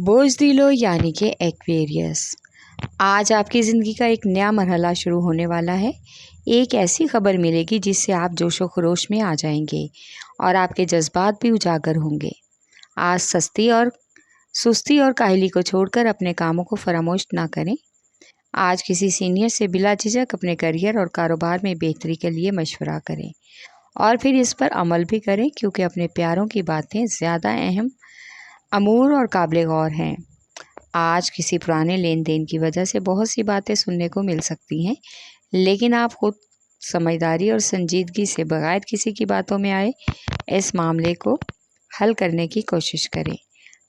بوجھ یعنی کہ ایکویریس، آج آپ کی زندگی کا ایک نیا مرحلہ شروع ہونے والا ہے۔ ایک ایسی خبر ملے گی جس سے آپ جوش و خروش میں آ جائیں گے اور آپ کے جذبات بھی اجاگر ہوں گے۔ آج سستی اور کاہلی کو چھوڑ کر اپنے کاموں کو فراموش نہ کریں۔ آج کسی سینئر سے بلا جھجک اپنے کیریئر اور کاروبار میں بہتری کے لیے مشورہ کریں اور پھر اس پر عمل بھی کریں، کیونکہ اپنے پیاروں کی باتیں زیادہ اہم امور اور قابل غور ہیں۔ آج کسی پرانے لین دین کی وجہ سے بہت سی باتیں سننے کو مل سکتی ہیں، لیکن آپ خود سمجھداری اور سنجیدگی سے بغیر کسی کی باتوں میں آئے اس معاملے کو حل کرنے کی کوشش کریں۔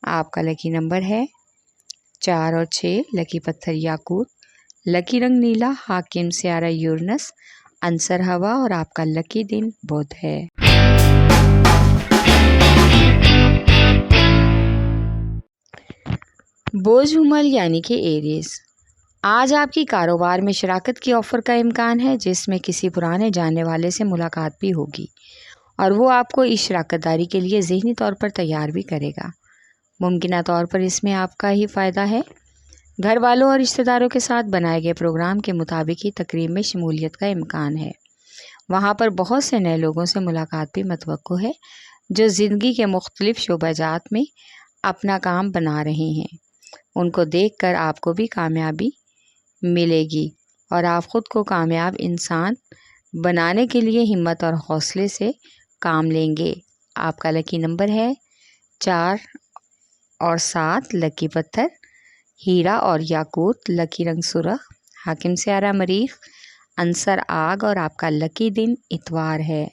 آپ کا لکی نمبر ہے 4 اور 6، لکی پتھر یاقوت، لکی رنگ نیلا، حاکم سیارہ یورینس، عنصر ہوا اور آپ کا لکی دن بدھ ہے۔ بوجھ یعنی کہ ایریز، آج آپ کی کاروبار میں شراکت کی آفر کا امکان ہے، جس میں کسی پرانے جاننے والے سے ملاقات بھی ہوگی اور وہ آپ کو اس شراکت داری کے لیے ذہنی طور پر تیار بھی کرے گا۔ ممکنہ طور پر اس میں آپ کا ہی فائدہ ہے۔ گھر والوں اور رشتہ داروں کے ساتھ بنائے گئے پروگرام کے مطابق ہی تقریب میں شمولیت کا امکان ہے۔ وہاں پر بہت سے نئے لوگوں سے ملاقات بھی متوقع ہے، جو زندگی کے مختلف شعبہ جات میں اپنا کام بنا رہے ہیں۔ ان کو دیکھ کر آپ کو بھی کامیابی ملے گی اور آپ خود کو کامیاب انسان بنانے کے لیے ہمت اور حوصلے سے کام لیں گے۔ آپ کا لکی نمبر ہے 4 اور 7، لکی پتھر ہیرا اور یاقوت، لکی رنگ سرخ، حاکم سیارہ مریخ، عنصر آگ اور آپ کا لکی دن اتوار ہے۔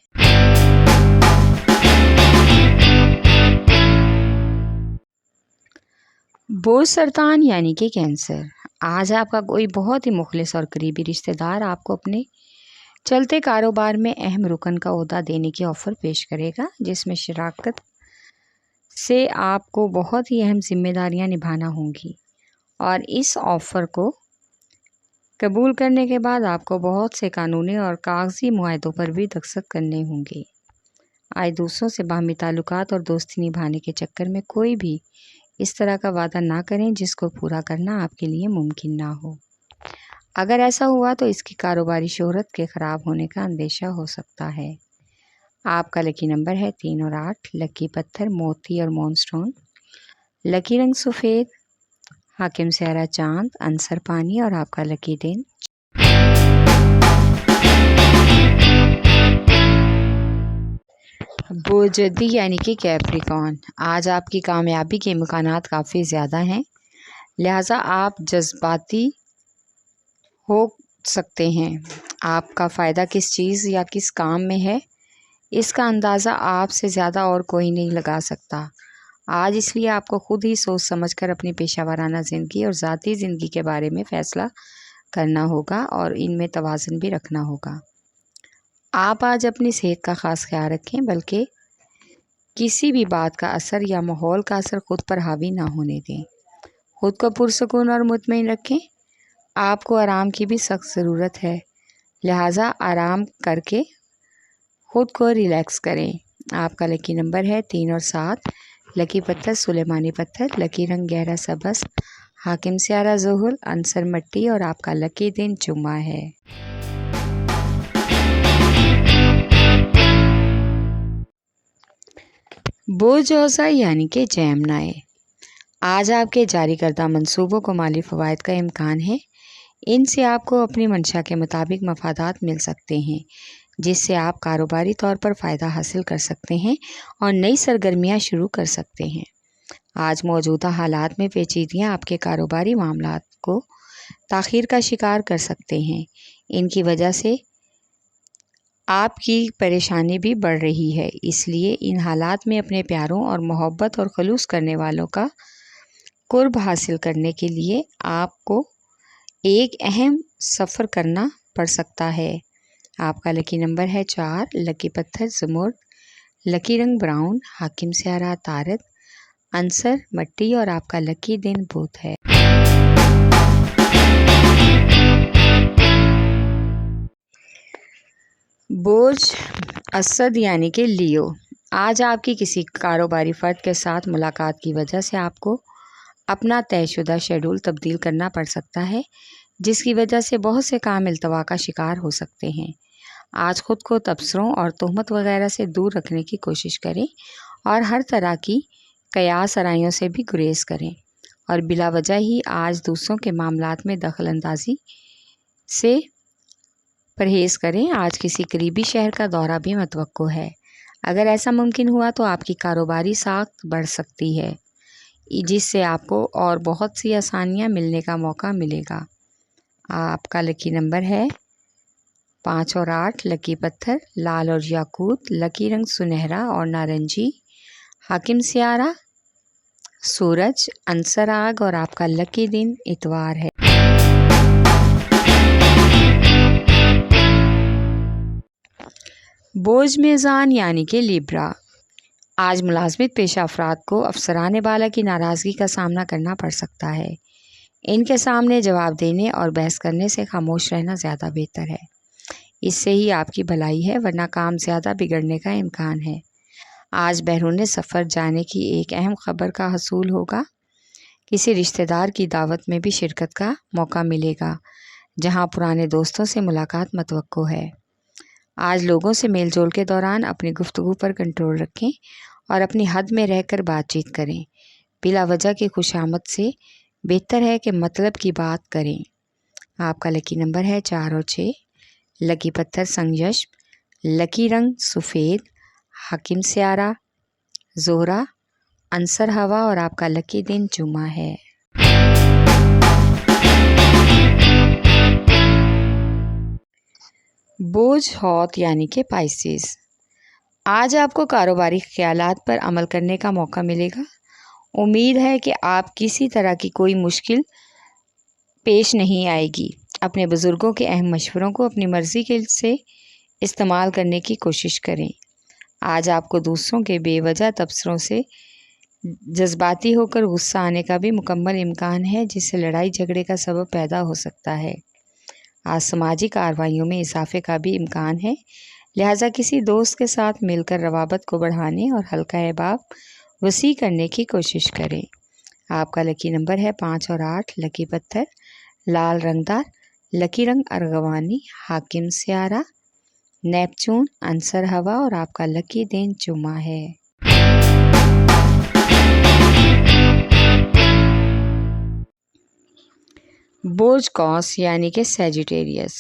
بوجھ سرطان یعنی کہ کینسر، آج آپ کا کوئی بہت ہی مخلص اور قریبی رشتہ دار آپ کو اپنے چلتے کاروبار میں اہم رکن کا عہدہ دینے کی آفر پیش کرے گا، جس میں شراکت سے آپ کو بہت ہی اہم ذمہ داریاں نبھانا ہوں گی اور اس آفر کو قبول کرنے کے بعد آپ کو بہت سے قانونی اور کاغذی معاہدوں پر بھی دستخط کرنے ہوں گے۔ آج دوسروں سے باہمی تعلقات اور دوستی نبھانے کے چکر میں کوئی بھی اس طرح کا وعدہ نہ کریں جس کو پورا کرنا آپ کے لیے ممکن نہ ہو۔ اگر ایسا ہوا تو اس کی کاروباری شہرت کے خراب ہونے کا اندیشہ ہو سکتا ہے۔ آپ کا لکی نمبر ہے 3 اور 8، لکی پتھر موتی اور مون سٹون، لکی رنگ سفید، حاکم سیارہ چاند، عنصر پانی اور آپ کا لکی دن۔ بوجھ یعنی کہ کیپریکارن، آج آپ کی کامیابی کے امکانات کافی زیادہ ہیں، لہٰذا آپ جذباتی ہو سکتے ہیں۔ آپ کا فائدہ کس چیز یا کس کام میں ہے، اس کا اندازہ آپ سے زیادہ اور کوئی نہیں لگا سکتا۔ آج اس لیے آپ کو خود ہی سوچ سمجھ کر اپنی پیشہ ورانہ زندگی اور ذاتی زندگی کے بارے میں فیصلہ کرنا ہوگا اور ان میں توازن بھی رکھنا ہوگا۔ آپ آج اپنی صحت کا خاص خیال رکھیں، بلکہ کسی بھی بات کا اثر یا ماحول کا اثر خود پر حاوی نہ ہونے دیں۔ خود کو پرسکون اور مطمئن رکھیں۔ آپ کو آرام کی بھی سخت ضرورت ہے، لہٰذا آرام کر کے خود کو ریلیکس کریں۔ آپ کا لکی نمبر ہے 3 اور 7، لکی پتھر سلیمانی پتھر، لکی رنگ گہرا سبز، حاکم سیارہ زحل، عنصر مٹی اور آپ کا لکی دن جمعہ ہے۔ بوجھ یعنی کہ جیمنائی، آج آپ کے جاری کردہ منصوبوں کو مالی فوائد کا امکان ہے۔ ان سے آپ کو اپنی منشا کے مطابق مفادات مل سکتے ہیں، جس سے آپ کاروباری طور پر فائدہ حاصل کر سکتے ہیں اور نئی سرگرمیاں شروع کر سکتے ہیں۔ آج موجودہ حالات میں پیچیدگیاں آپ کے کاروباری معاملات کو تاخیر کا شکار کر سکتے ہیں۔ ان کی وجہ سے آپ کی پریشانی بھی بڑھ رہی ہے، اس لیے ان حالات میں اپنے پیاروں اور محبت اور خلوص کرنے والوں کا قرب حاصل کرنے کے لیے آپ کو ایک اہم سفر کرنا پڑ سکتا ہے۔ آپ کا لکی نمبر ہے 4، لکی پتھر زمرد، لکی رنگ براؤن، حاکم سیارہ طارد، عنصر مٹی اور آپ کا لکی دن بدھ ہے۔ بوجھ اسد یعنی کہ لیو، آج آپ کی کسی کاروباری فرد کے ساتھ ملاقات کی وجہ سے آپ کو اپنا طے شدہ شیڈول تبدیل کرنا پڑ سکتا ہے، جس کی وجہ سے بہت سے کام التوا کا شکار ہو سکتے ہیں۔ آج خود کو تبصروں اور تہمت وغیرہ سے دور رکھنے کی کوشش کریں اور ہر طرح کی قیاس آرائیوں سے بھی گریز کریں، اور بلا وجہ ہی آج دوسروں کے معاملات میں دخل اندازی سے پرہیز کریں۔ آج کسی قریبی شہر کا دورہ بھی متوقع ہے۔ اگر ایسا ممکن ہوا تو آپ کی کاروباری ساکھ بڑھ سکتی ہے، جس سے آپ کو اور بہت سی آسانیاں ملنے کا موقع ملے گا۔ آپ کا لکی نمبر ہے 5 اور 8۔ لکی پتھر لال اور یاقوت۔ لکی رنگ سنہرا اور نارنجی۔ حاکم سیارہ سورج، عنصر آگ، اور آپ کا لکی دن اتوار ہے۔ بوجھ میزان یعنی کہ لیبرا، آج ملازمت پیشہ افراد کو افسران بالا کی ناراضگی کا سامنا کرنا پڑ سکتا ہے۔ ان کے سامنے جواب دینے اور بحث کرنے سے خاموش رہنا زیادہ بہتر ہے۔ اس سے ہی آپ کی بھلائی ہے، ورنہ کام زیادہ بگڑنے کا امکان ہے۔ آج بیرون سفر جانے کی ایک اہم خبر کا حصول ہوگا۔ کسی رشتہ دار کی دعوت میں بھی شرکت کا موقع ملے گا، جہاں پرانے دوستوں سے ملاقات متوقع ہے۔ آج لوگوں سے میل جول کے دوران اپنی گفتگو پر کنٹرول رکھیں اور اپنی حد میں رہ کر بات چیت کریں۔ بلا وجہ کی خوشامد سے بہتر ہے کہ مطلب کی بات کریں۔ آپ کا لکی نمبر ہے 4 اور 6۔ لکی پتھر سنگیشم۔ لکی رنگ سفید۔ حاکم سیارہ زہرہ، عنصر ہوا، اور آپ کا لکی دن جمعہ ہے۔ بوجھ حوت یعنی کہ پائسیز، آج آپ کو کاروباری خیالات پر عمل کرنے کا موقع ملے گا۔ امید ہے کہ آپ کسی طرح کی کوئی مشکل پیش نہیں آئے گی۔ اپنے بزرگوں کے اہم مشوروں کو اپنی مرضی سے استعمال کرنے کی کوشش کریں۔ آج آپ کو دوسروں کے بے وجہ تبصروں سے جذباتی ہو کر غصہ آنے کا بھی مکمل امکان ہے، جس سے لڑائی جھگڑے کا سبب پیدا ہو سکتا ہے۔ آج سماجی کارروائیوں میں اضافے کا بھی امکان ہے، لہٰذا کسی دوست کے ساتھ مل کر روابط کو بڑھانے اور حلقہ احباب وسیع کرنے کی کوشش کریں۔ آپ کا لکی نمبر ہے 5 اور 8۔ لکی پتھر لال رنگدار۔ لکی رنگ ارغوانی۔ حاکم سیارہ نیپچون، عنصر ہوا، اور آپ کا لکی دن جمعہ ہے۔ بوجھ قوس یعنی کہ سیجیٹیریس،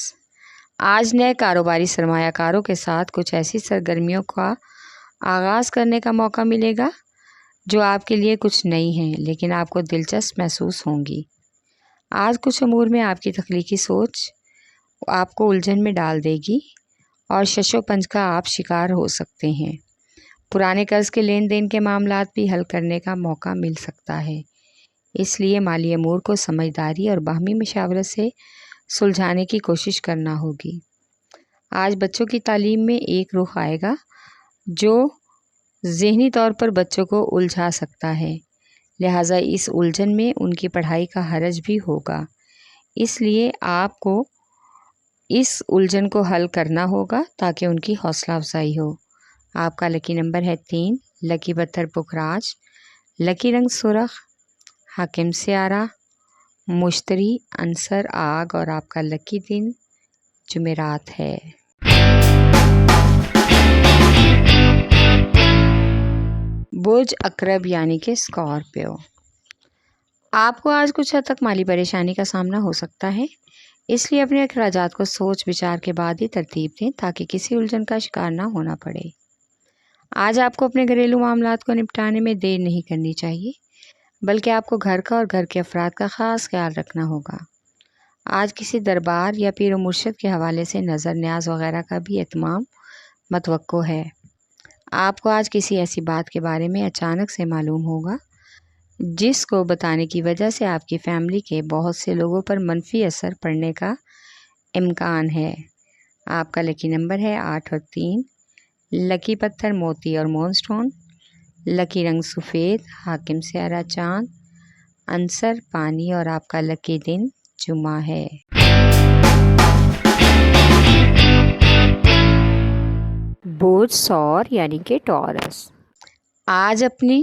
آج نئے کاروباری سرمایہ کاروں کے ساتھ کچھ ایسی سرگرمیوں کا آغاز کرنے کا موقع ملے گا جو آپ کے لیے کچھ نئی ہیں، لیکن آپ کو دلچسپ محسوس ہوں گی۔ آج کچھ امور میں آپ کی تخلیقی سوچ آپ کو الجھن میں ڈال دے گی اور شش و پنج کا آپ شکار ہو سکتے ہیں۔ پرانے قرض کے لین دین کے معاملات بھی حل کرنے کا موقع مل سکتا ہے، اس لیے مالی امور کو سمجھداری اور باہمی مشاورت سے سلجھانے کی کوشش کرنا ہوگی۔ آج بچوں کی تعلیم میں ایک رخ آئے گا جو ذہنی طور پر بچوں کو الجھا سکتا ہے، لہٰذا اس الجھن میں ان کی پڑھائی کا حرج بھی ہوگا، اس لیے آپ کو اس الجھن کو حل کرنا ہوگا تاکہ ان کی حوصلہ افزائی ہو۔ آپ کا لکی نمبر ہے 3۔ لکی پتھر پکھراج۔ لکی رنگ سرخ۔ حاکم سیارہ مشتری، عنصر آگ، اور آپ کا لکی دن جمعرات ہے۔ بوجھ عقرب یعنی کہ اسکارپیو، آپ کو آج کچھ حد تک مالی پریشانی کا سامنا ہو سکتا ہے، اس لیے اپنے اخراجات کو سوچ بچار کے بعد ہی ترتیب دیں تاکہ کسی الجھن کا شکار نہ ہونا پڑے۔ آج آپ کو اپنے گھریلو معاملات کو نپٹانے میں دیر نہیں کرنی چاہیے، بلکہ آپ کو گھر کا اور گھر کے افراد کا خاص خیال رکھنا ہوگا۔ آج کسی دربار یا پیر و مرشد کے حوالے سے نظر نیاز وغیرہ کا بھی اہتمام متوقع ہے۔ آپ کو آج کسی ایسی بات کے بارے میں اچانک سے معلوم ہوگا جس کو بتانے کی وجہ سے آپ کی فیملی کے بہت سے لوگوں پر منفی اثر پڑنے کا امکان ہے۔ آپ کا لکی نمبر ہے 8 اور 3۔ لکی پتھر موتی اور مون سٹون۔ لکی رنگ سفید۔ حاکم سیارہ چاند، عنصر پانی، اور آپ کا لکی دن جمعہ ہے۔ بوجھ سور یعنی کہ ٹورس، آج اپنی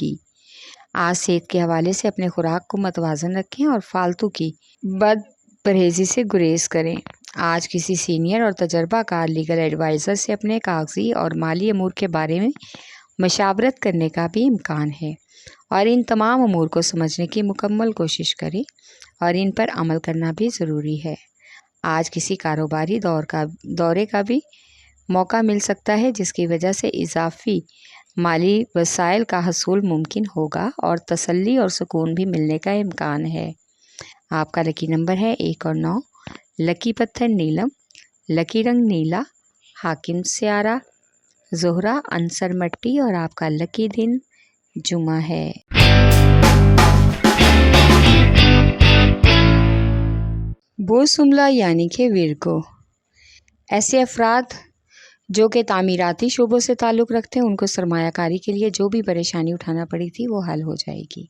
گی۔ آج صحت کے حوالے سے اپنے خوراک کو متوازن رکھیں اور فالتو کی بد پرہیزی سے گریز کریں۔ آج کسی سینئر اور تجربہ کار لیگل ایڈوائزر سے اپنے کاغذی اور مالی امور کے بارے میں مشاورت کرنے کا بھی امکان ہے، اور ان تمام امور کو سمجھنے کی مکمل کوشش کریں اور ان پر عمل کرنا بھی ضروری ہے۔ آج کسی کاروباری دورے کا بھی موقع مل سکتا ہے، جس کی وجہ سے اضافی مالی وسائل کا حصول ممکن ہوگا اور تسلی اور سکون بھی ملنے کا امکان ہے۔ آپ کا لکی نمبر ہے 1 اور 9، لکی پتھر نیلم، لکی رنگ نیلا، حاکم سیارہ زہرہ، عنصر مٹی، اور آپ کا لکی دن جمعہ ہے۔ بوسملہ یعنی کہ ویرگو، ایسے افراد جو کہ تعمیراتی شعبوں سے تعلق رکھتے ہیں، ان کو سرمایہ کاری کے لیے جو بھی پریشانی اٹھانا پڑی تھی وہ حل ہو جائے گی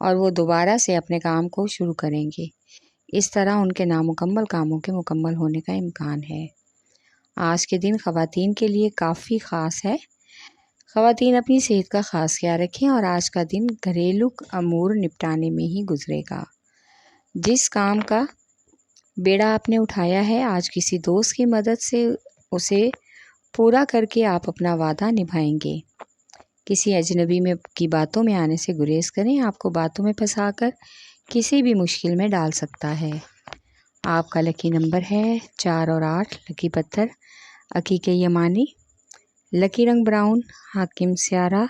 اور وہ دوبارہ سے اپنے کام کو شروع کریں گے۔ اس طرح ان کے نامکمل کاموں کے مکمل ہونے کا امکان ہے۔ آج کے دن خواتین کے لیے کافی خاص ہے۔ خواتین اپنی صحت کا خاص خیال رکھیں اور آج کا دن گھریلو امور نپٹانے میں ہی گزرے گا۔ جس کام کا بیڑا آپ نے اٹھایا ہے، آج کسی دوست کی مدد سے اسے پورا کر کے آپ اپنا وعدہ نبھائیں گے۔ کسی اجنبی کی باتوں میں آنے سے گریز کریں، آپ کو باتوں میں پھنسا کر کسی بھی مشکل میں ڈال سکتا ہے۔ آپ کا لکی نمبر ہے 4 اور 8، لکی پتھر عقیق یمانی، لکی رنگ براؤن، حاکم سیارہ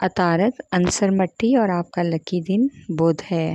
عطارد، عنصر مٹی، اور آپ کا لکی دن بدھ ہے۔